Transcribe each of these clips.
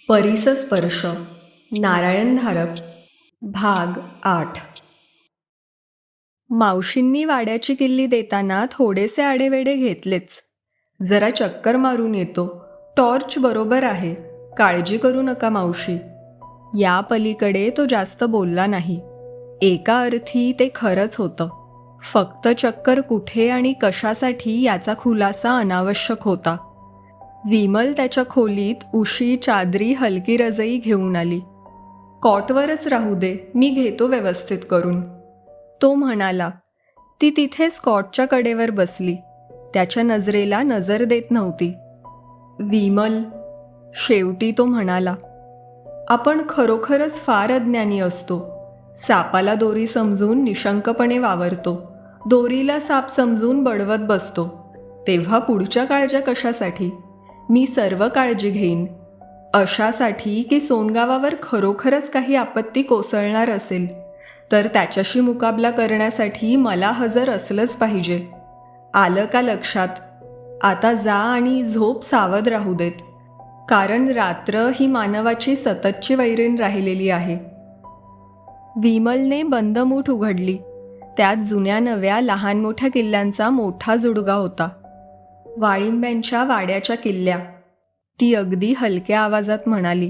परिसस्पर्श नारायण धारप भाग 8. मावशींनी वाड्याची किल्ली देताना थोडेसे आडेवेडे घेतलेच. जरा चक्कर मारून येतो, टॉर्च बरोबर आहे, काळजी करू नका मावशी. या पलीकडे तो जास्त बोलला नाही. एका अर्थी ते खरंच होतं. फक्त चक्कर कुठे आणि कशासाठी याचा खुलासा अनावश्यक होता. विमल त्याच्या खोलीत उशी, चादरी, हलकी रजई घेऊन आली. कॉटवरच राहू दे, मी घेतो व्यवस्थित करून, तो म्हणाला. ती तिथेच कॉटच्या कडेवर बसली. त्याच्या नजरेला नजर देत नव्हती. विमल, शेवटी तो म्हणाला, आपण खरोखरच फार अज्ञानी असतो. सापाला दोरी समजून निशंकपणे वावरतो, दोरीला साप समजून बडवत बसतो. तेव्हा पुढच्या काळज्या कशासाठी? मी सर्व काळजी घेईन. अशासाठी की सोनगावावर खरोखरच काही आपत्ती कोसळणार असेल तर त्याच्याशी मुकाबला करण्यासाठी मला हजर असलंच पाहिजे. आलं का लक्षात? आता जा आणि झोप सावध राहू देत, कारण रात्र ही मानवाची सततची वैरीण राहिलेली आहे. विमलने बंद मूठ उघडली. त्यात जुन्या नव्या लहान मोठ्या किल्ल्यांचा मोठा जुडगा होता. वाळिंब्यांच्या वाड्याच्या किल्ल्या, ती अगदी हलक्या आवाजात म्हणाली.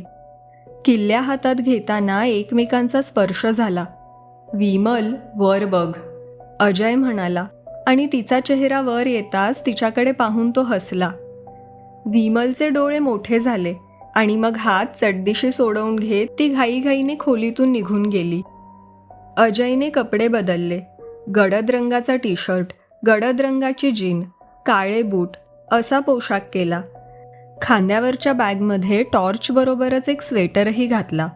किल्ल्या हातात घेताना एकमेकांचा स्पर्श झाला. विमल, वर बघ, अजय म्हणाला आणि तिचा चेहरा वर येताच तिच्याकडे पाहून तो हसला. विमलचे डोळे मोठे झाले आणि मग हात चटदिशी सोडवून घेत ती घाईघाईने खोलीतून निघून गेली. अजयने कपडे बदलले. गडद रंगाचा टी शर्ट, गडद रंगाची जीन, काळे बूट असा पोशाख केला. खांद्यावरच्या बॅगमध्ये टॉर्च बरोबरच एक स्वेटरही घातला.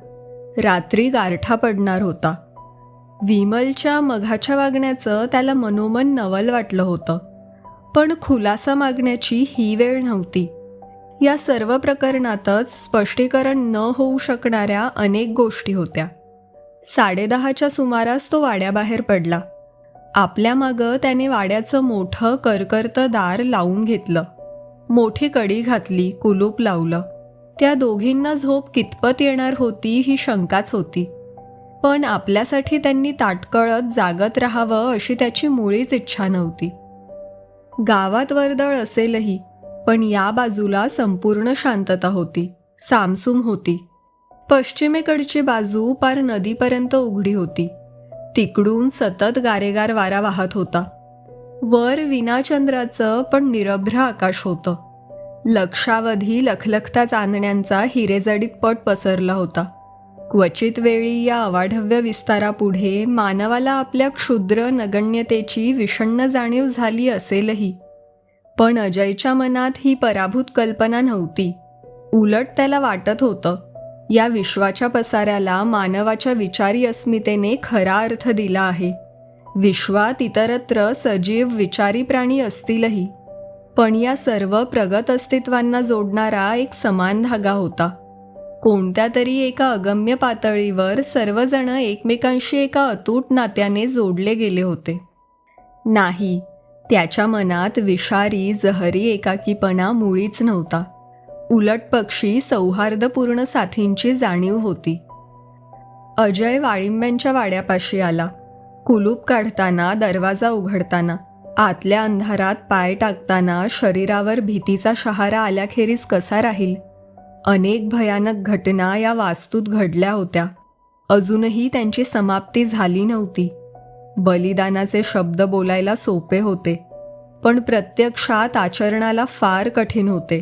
रात्री गारठा पडणार होता. विमलच्या मघाच्या वागण्याचं त्याला मनोमन नवल वाटलं होतं, पण खुलासा मागण्याची ही वेळ नव्हती. या सर्व प्रकरणातच स्पष्टीकरण न होऊ शकणाऱ्या अनेक गोष्टी होत्या. 10:30च्या सुमारास तो वाड्याबाहेर पडला. आपल्या मागं त्याने वाड्याचं मोठं करकरतं दार लावून घेतलं. मोठी कडी घातली, कुलूप लावलं. त्या दोघींना झोप कितपत येणार होती ही शंकाच होती, पण आपल्यासाठी त्यांनी ताटकळत जागत राहावं अशी त्याची मुळीच इच्छा नव्हती. गावात वर्दळ असेलही, पण या बाजूला संपूर्ण शांतता होती, सामसूम होती. पश्चिमेकडची बाजू पार नदीपर्यंत उघडी होती. तिकडून सतत गारेगार वारा वाहत होता. वर विनाचंद्राचं पण निरभ्र आकाश होतं. लक्षावधी लखलखता चांदण्यांचा हिरेजडीत पट पसरला होता. क्वचित वेळी या अवाढव्य विस्तारापुढे मानवाला आपल्या क्षुद्र नगण्यतेची विषण्ण जाणीव झाली असेलही, पण अजयच्या मनात ही पराभूत कल्पना नव्हती. उलट त्याला वाटत होतं, या विश्वाच्या पसाऱ्याला मानवाच्या विचारी अस्मितेने खरा अर्थ दिला आहे. विश्वात इतरत्र सजीव विचारी प्राणी असतीलही, पण या सर्व प्रगत अस्तित्वांना जोडणारा एक समान धागा होता. कोणत्या तरी एका अगम्य पातळीवर सर्वजण एकमेकांशी एका अतूट नात्याने जोडले गेले होते. नाही, त्याच्या मनात विषारी जहरी एकाकीपणा मुळीच नव्हता. उलट पक्षी सौहार्दपूर्ण साथींची जाणीव होती. अजय वाळिंब्यांच्या वाड्यापाशी आला. कुलूप काढताना, दरवाजा उघडताना, आतल्या अंधारात पाय टाकताना शरीरावर भीतीचा शहारा आल्याखेरीज कसा राहील? अनेक भयानक घटना या वास्तूत घडल्या होत्या. अजूनही त्यांची समाप्ती झाली नव्हती. बलिदानाचे शब्द बोलायला सोपे होते, पण प्रत्यक्षात आचरणाला फार कठीण होते.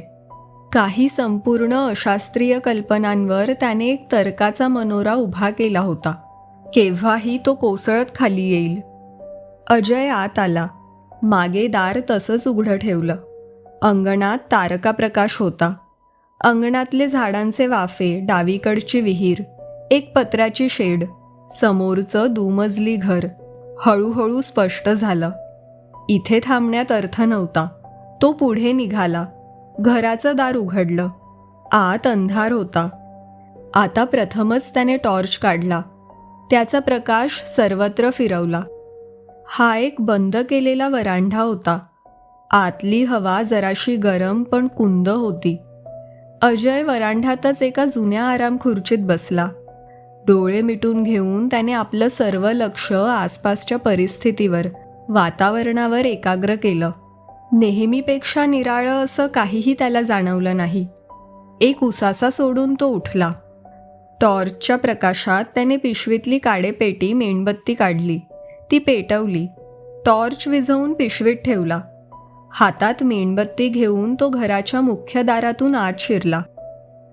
काही संपूर्ण अशास्त्रीय कल्पनांवर त्याने एक तर्काचा मनोरा उभा केला होता. केव्हाही तो कोसळत खाली येईल. अजय आत आला. मागे दार तसंच उघडं ठेवलं. अंगणात तारका प्रकाश होता. अंगणातले झाडांचे वाफे, डावीकडची विहीर, एक पत्र्याची शेड, समोरचं दुमजली घर हळूहळू स्पष्ट झालं. इथे थांबण्यात अर्थ नव्हता. तो पुढे निघाला. घराचं दार उघडलं. आत अंधार होता. आता प्रथमच त्याने टॉर्च काढला. त्याचा प्रकाश सर्वत्र फिरवला. हा एक बंद केलेला वरांढा होता. आतली हवा जराशी गरम पण कुंद होती. अजय वरांढ्यातच एका जुन्या आराम खुर्चीत बसला. डोळे मिटून घेऊन त्याने आपलं सर्व लक्ष आसपासच्या परिस्थितीवर, वातावरणावर एकाग्र केलं. नेहमीपेक्षा निराळं असं काहीही त्याला जाणवलं नाही. एक उसासा सोडून तो उठला. टॉर्चच्या प्रकाशात त्याने पिशवीतली काडेपेटी मेणबत्ती काढली. ती पेटवली. टॉर्च विझवून पिशवीत ठेवला. हातात मेणबत्ती घेऊन तो घराच्या मुख्य दारातून आत शिरला.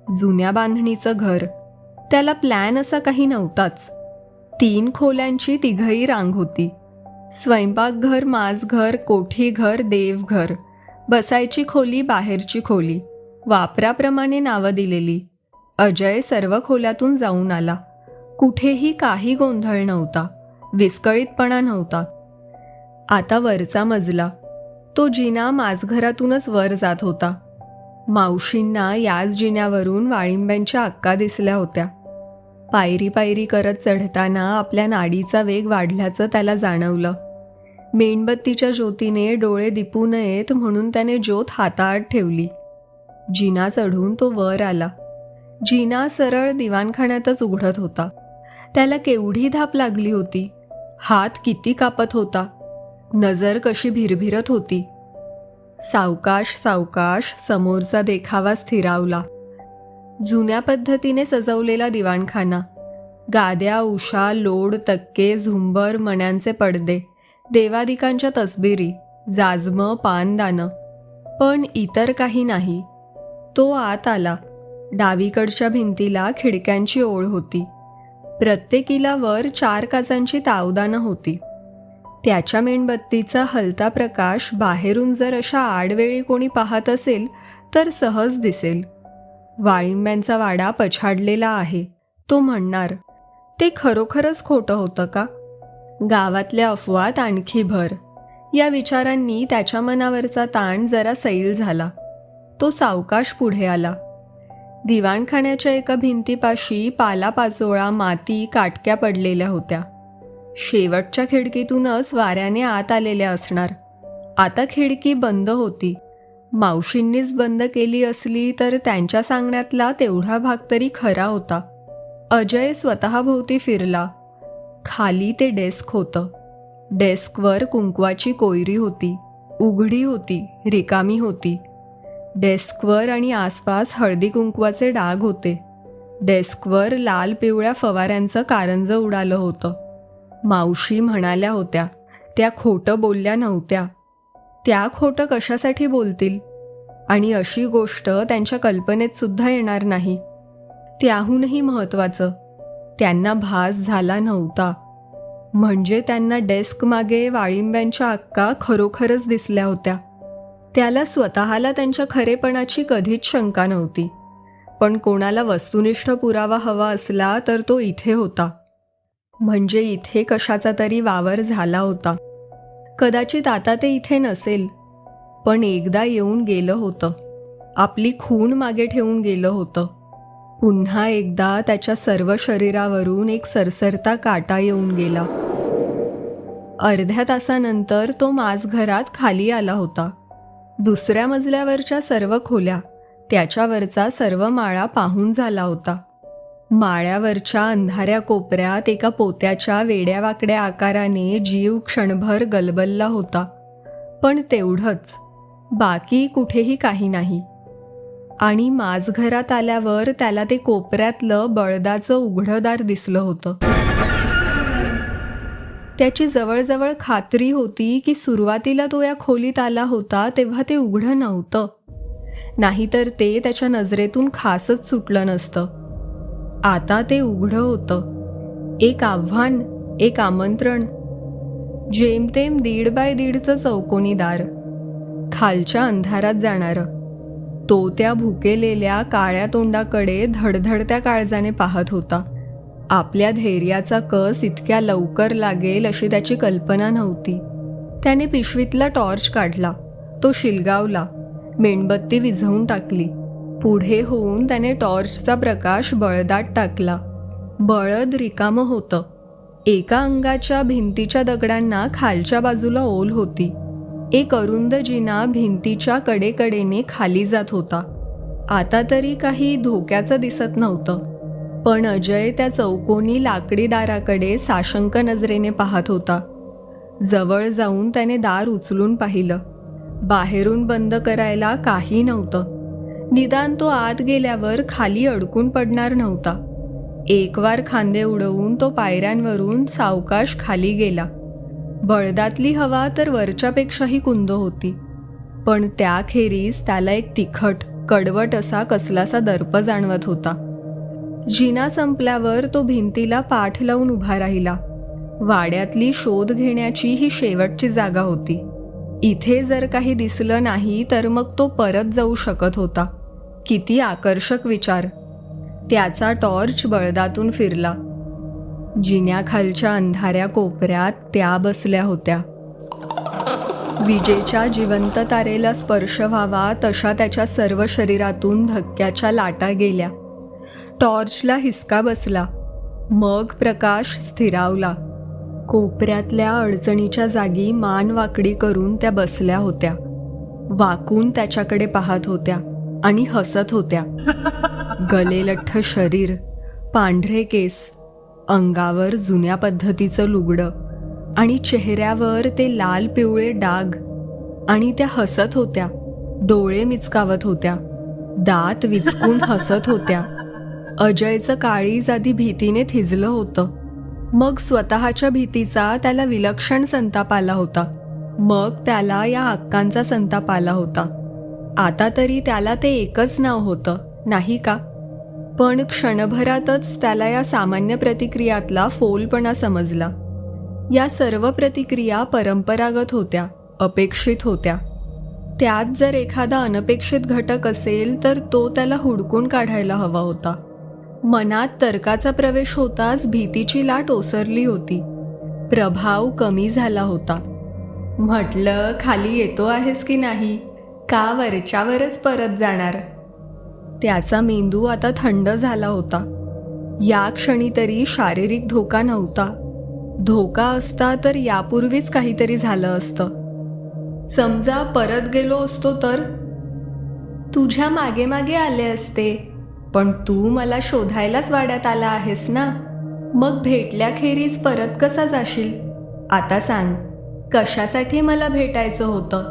जुन्या बांधणीचं घर. त्याला प्लॅन असा काही नव्हताच. 3 खोल्यांची तिघही रांग होती. स्वयंपाकघर, माजघर, कोठीघर, देवघर. बसायची खोली, बाहेरची खोली. वापराप्रमाणे नावं दिलेली. अजय सर्व खोल्यातून जाऊन आला. कुठेही काही गोंधळ नव्हता. विस्कळीतपणा नव्हता. आता वरचा मजला. तो जिना माझघरातूनच वर जात होता. मावशींना याच जिन्यावरून वाळिंब्यांच्या अक्का दिसल्या होत्या. पायरी पायरी करत चढताना आपल्या नाडीचा वेग वाढल्याचं त्याला जाणवलं. मेणबत्तीच्या ज्योतीने डोळे दिपू नयेत म्हणून त्याने ज्योत हाताआड ठेवली. जिना चढून तो वर आला. जिना सरळ दिवाणखान्यातच उघडत होता. त्याला केवढी धाप लागली होती. हात किती कापत होता. नजर कशी भिरभिरत होती. सावकाश सावकाश समोरचा देखावा स्थिरावला. जुन्या पद्धतीने सजवलेला दिवाणखाना. गाद्या, उशा, लोड, तक्के, झुंबर, मण्यांचे पडदे, देवादिकांच्या तसबिरी, जाजमं, पानदानं. पण इतर काही नाही. तो आत आला. डावीकडच्या भिंतीला खिडक्यांची ओळ होती. प्रत्येकीला वर 4 काचांची तावदानं होती. त्याच्या मेणबत्तीचा हलता प्रकाश बाहेरून जर अशा आडवेळी कोणी पाहत असेल तर सहज दिसेल. वाळिंब्यांचा वाडा पछाडलेला आहे. तो म्हणणार, ते खरोखरच खोटं होतं का? गावातल्या अफवात आणखी भर. या विचारांनी त्याच्या मनावरचा ताण जरा सैल झाला. तो सावकाश पुढे आला. दिवाणखान्याच्या एका भिंतीपाशी पालापाचोळा, माती, काटक्या पडलेल्या होत्या. शेवटच्या खिडकीतूनच वाऱ्याने आत आलेल्या असणार. आता खिडकी बंद होती. मावशींनीच बंद केली असली तर त्यांच्या सांगण्यातला तेवढा भाग तरी खरा होता. अजय स्वतःभोवती फिरला. खाली ते डेस्क होतं. डेस्कवर कुंकवाची कोयरी होती. उघडी होती, रिकामी होती. डेस्कवर आणि आसपास हळदी कुंकवाचे डाग होते. डेस्कवर लाल पिवळ्या फवाऱ्यांचं कारंजं उडालं होतं. मावशी म्हणाल्या होत्या, त्या खोटं बोलल्या नव्हत्या. त्या खोटं कशासाठी बोलतील? आणि अशी गोष्ट त्यांच्या कल्पनेत सुद्धा येणार नाही. त्याहूनही महत्त्वाचं, त्यांना भास झाला नव्हता. म्हणजे त्यांना डेस्क मागे वाळिंब्यांच्या अक्का खरोखरच दिसल्या होत्या. त्याला स्वतःला त्यांच्या खरेपणाची कधीच शंका नव्हती. पण कोणाला वस्तुनिष्ठ पुरावा हवा असला तर तो इथे होता. म्हणजे इथे कशाचा तरी वावर झाला होता. कदाचित आता ते इथे नसेल, पण एकदा येऊन गेलं होतं. आपली खूण मागे ठेवून गेलं होतं. पुन्हा एकदा त्याच्या सर्व शरीरावरून एक सरसरता काटा येऊन गेला. अर्ध्या तासानंतर तो माझघरात खाली आला होता. दुसऱ्या मजल्यावरच्या सर्व खोल्या, त्याच्यावरचा सर्व माळा पाहून झाला होता. माळ्यावरच्या अंधाऱ्या कोपऱ्यात एका पोत्याच्या वेड्यावाकड्या आकाराने जीव क्षणभर गलबलला होता. पण तेवढंच, बाकी कुठेही काही नाही. आणि माझघरात आल्यावर त्याला ते कोपऱ्यातलं बळदाचं उघडं दार दिसलं होतं. त्याची जवळजवळ खात्री होती की सुरुवातीला तो या खोलीत आला होता तेव्हा ते उघडं नव्हतं. नाहीतर ते त्याच्या नजरेतून खासच सुटलं नसतं. आता ते उघडं होतं. एक आव्हान, एक आमंत्रण. जेमतेम 1.5 बाय 1.5चं चौकोनी दार. खालच्या अंधारात जाणारं. तो त्या भुकेलेल्या काळ्या तोंडाकडे धडधडत्या काळजाने पाहत होता. आपल्या धैर्याचा कस इतक्या लवकर लागेल अशी त्याची कल्पना नव्हती. त्याने पिशवीतला टॉर्च काढला. तो शिलगावला. मेणबत्ती विझवून टाकली. पुढे होऊन त्याने टॉर्चचा प्रकाश बळदाट टाकला. बळद रिकामं होतं. एका अंगाच्या भिंतीच्या दगडांना खालच्या बाजूला ओल होती. एक अरुंद जिना भिंतीच्या कडेकडेने खाली जात होता. आता तरी काही धोक्याचं दिसत नव्हतं, पण अजय त्या चौकोनी लाकडी दाराकडे साशंक नजरेने पाहत होता. जवळ जाऊन त्याने दार उचलून पाहिलं. बाहेरून बंद करायला काही नव्हतं. निदान तो आत गेल्यावर खाली अडकून पडणार नव्हता. एक वार खांदे उडवून तो पायऱ्यांवरून सावकाश खाली गेला. बळदातली हवा तर वरच्यापेक्षाही कुंद होती, पण त्याखेरीज त्याला एक तिखट कडवट असा कसलासा दर्प जाणवत होता. जिना संपल्यावर तो भिंतीला पाठ लावून उभा राहिला. वाड्यातली शोध घेण्याची ही शेवटची जागा होती. इथे जर काही दिसलं नाही तर मग तो परत जाऊ शकत होता. किती आकर्षक विचार. त्याचा टॉर्च बळदातून फिरला. जिन्याखालच्या अंधाऱ्या कोपऱ्यात त्या बसल्या होत्या. विजेच्या जिवंत तारेला स्पर्श व्हावा तशा त्याच्या सर्व शरीरातून धक्क्याच्या लाटा गेल्या. टॉर्चला हिसका बसला. मग प्रकाश स्थिरावला. कोपऱ्यातल्या अडचणीच्या जागी मान वाकडी करून त्या बसल्या होत्या. वाकून त्याच्याकडे पाहत होत्या आणि हसत होत्या. गलेलठ्ठ शरीर, पांढरे केस, अंगावर जुन्या पद्धतीचं लुगडं आणि चेहऱ्यावर ते लाल पिवळे डाग. आणि त्या हसत होत्या. डोळे मिचकावत होत्या. दात विचकून हसत होत्या. अजयचं काळीज आधी भीतीने थिजलं होतं. मग स्वतःच्या भीतीचा त्याला विलक्षण संताप आला होता. मग त्याला या हक्कांचा संताप आला होता. आता तरी त्याला ते एकच नाव होतं, नाही का? पण क्षणभरातच त्याला या सामान्य प्रतिक्रियातला फोलपणा समजला. या सर्व प्रतिक्रिया परंपरागत होत्या, अपेक्षित होत्या. त्यात जर एखादा अनपेक्षित घटक असेल तर तो त्याला हुडकून काढायला हवा होता. मनात तर्काचा प्रवेश होताच भीतीची लाट ओसरली होती. प्रभाव कमी झाला होता. म्हटलं, खाली येतो आहेस की नाही, का वरच्यावरच परत जाणार? त्याचा मेंदू आता थंड झाला होता. या क्षणी तरी शारीरिक धोका नव्हता. धोका असता तर यापूर्वीच काहीतरी झालं असतं. समजा परत गेलो असतो तर? तुझ्या मागे मागे आले असते, पण तू मला शोधायलाच वाड्यात आला आहेस ना. मग भेटल्याखेरीज परत कसा जाशील? आता सांग, कशासाठी मला भेटायचं होतं?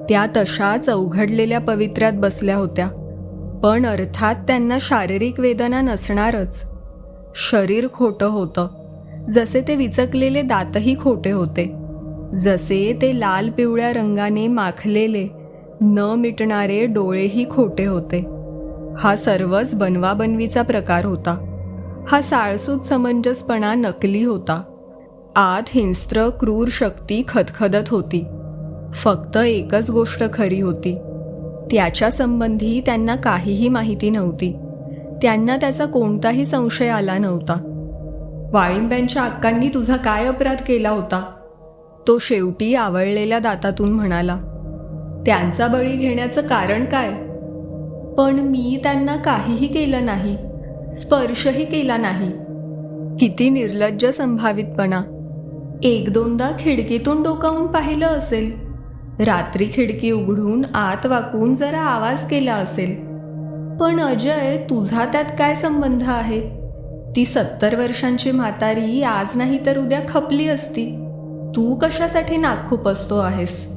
त्या तशाच अवघडलेल्या पवित्र्यात बसल्या होत्या. पण अर्थात त्यांना शारीरिक वेदना नसणारच. शरीर खोटं होतं. जसे ते विचकलेले दातही खोटे होते. जसे ते लाल पिवळ्या रंगाने माखलेले न मिटणारे डोळेही खोटे होते. हा सर्वच बनवाबनवीचा प्रकार होता. हा साळसूत समंजसपणा नकली होता. आत हिंस्त्र क्रूर शक्ती खदखदत होती. फक्त एकच गोष्ट खरी होती. त्याच्या संबंधी त्यांना काहीही माहिती नव्हती. त्यांना त्याचा कोणताही संशय आला नव्हता. वाळिंब्यांच्या अक्कांनी तुझा काय अपराध केला होता? तो शेवटी आवळलेल्या दातातून म्हणाला. त्यांचा बळी घेण्याचं कारण काय? पण मी त्यांना काहीही केलं नाही, स्पर्शही केला नाही. किती निर्लज्ज संभावितपणा. एक दोनदा खिडकीतून डोकावून पाहिलं असेल. रात्री खिडकी उघडून आत वाकून जरा आवाज केला असेल. पण अजय, तुझा त्यात काय संबंध आहे? ती 70 वर्षांची म्हातारी आज नाही तर उद्या खपली असती. तू कशासाठी नाक खुपसतो आहेस?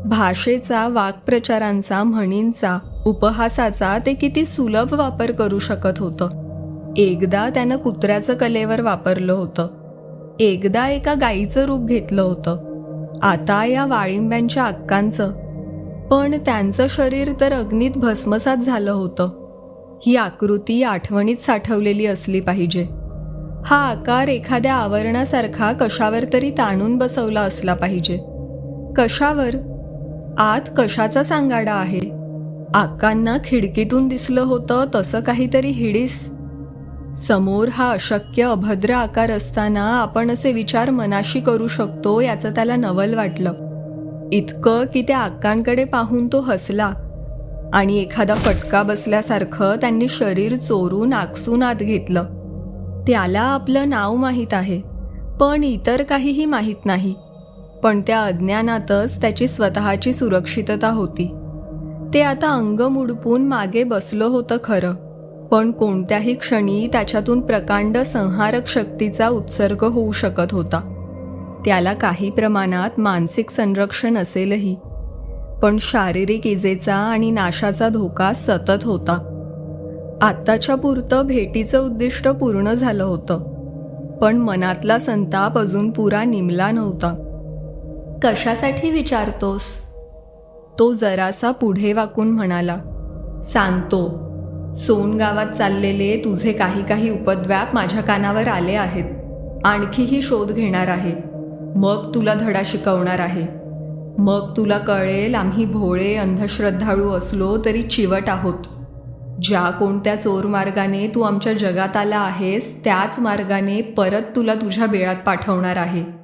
भाषेचा, वाक्प्रचारांचा, म्हणींचा, उपहासाचा ते किती सुलभ वापर करू शकत होतं. एकदा त्यानं कुत्र्याचं कलेवर वापरलं होतं. एकदा एका गाईचं रूप घेतलं होतं. आता या वाळिंब्यांच्या अक्कांचं. पण त्यांचं शरीर तर अग्नीत भस्मसात झालं होतं. ही आकृती आठवणीत साठवलेली असली पाहिजे. हा आकार एखाद्या आवरणासारखा कशावर तरी ताणून बसवला असला पाहिजे. कशावर? आत कशाचा सांगाडा आहे? आकांना खिडकीतून दिसलं होतं तसं काहीतरी हिडीस. समोर हा अशक्य अभद्र आकार असताना आपण असे विचार मनाशी करू शकतो याचं त्याला नवल वाटलं. इतकं की त्या आकांकडे पाहून तो हसला आणि एखादा फटका बसल्यासारखं त्यांनी शरीर चोरून आकसून आत घेतलं. त्याला आपलं नाव माहीत आहे, पण इतर काहीही माहीत नाही. पण त्या अज्ञानातच त्याची स्वतःची सुरक्षितता होती. ते आता अंग मुडपून मागे बसलं होतं खरं, पण कोणत्याही क्षणी त्याच्यातून प्रकांड संहारक शक्तीचा उत्सर्ग होऊ शकत होता. त्याला काही प्रमाणात मानसिक संरक्षण असेलही, पण शारीरिक इजेचा आणि नाशाचा धोका सतत होता. आत्ताच्या पुरतं भेटीचं उद्दिष्ट पूर्ण झालं होतं, पण मनातला संताप अजून पुरा निमला नव्हता. कशासाठी विचारतोस? तो जरासा पुढे वाकून म्हणाला. सांगतो. सोनगावात चाललेले तुझे काही उपद्व्याप माझ्या कानावर आले आहेत. आणखीही शोध घेणार आहे. मग तुला धडा शिकवणार आहे. मग तुला कळेल आम्ही भोळे अंधश्रद्धाळू असलो तरी चिवट आहोत. ज्या कोणत्या चोर मार्गाने तू आमच्या जगात आला आहेस त्याच मार्गाने परत तुला तुझ्या बेळात पाठवणार आहे.